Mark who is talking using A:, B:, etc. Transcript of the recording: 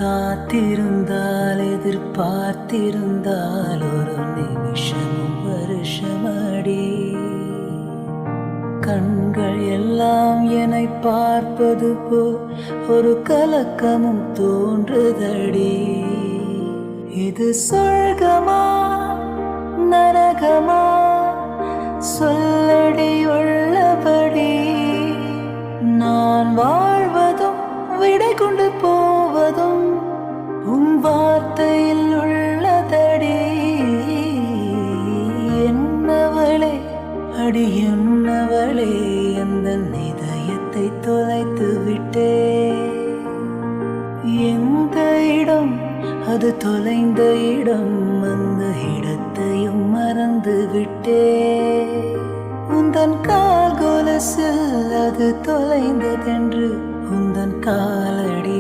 A: காத்திருந்தால் எதிர்பார்த்திருந்தால் ஒரு நிமிஷமும் வருஷமடி. கண்கள் எல்லாம் என்னை பார்ப்பது போல் ஒரு கலக்கமும் தோன்றுதடி. இது சொர்க்கமா நரகமா சொல்லடி உள்ளபடி. நான் வாழ்வதும் விடை கொண்டு போவதும் உன் வார்த்தையில் உள்ளதடி. என்னவளே அடி என்னவளே அந்த இதயத்தை தொலைத்து விட்டே. எந்த இடம் அது தொலைந்த இடம், அந்த இடத்தையும் மறந்து விட்டே. உந்தன் கால் கொலுசில் அது தொலைந்ததென்று உந்தன் காலடி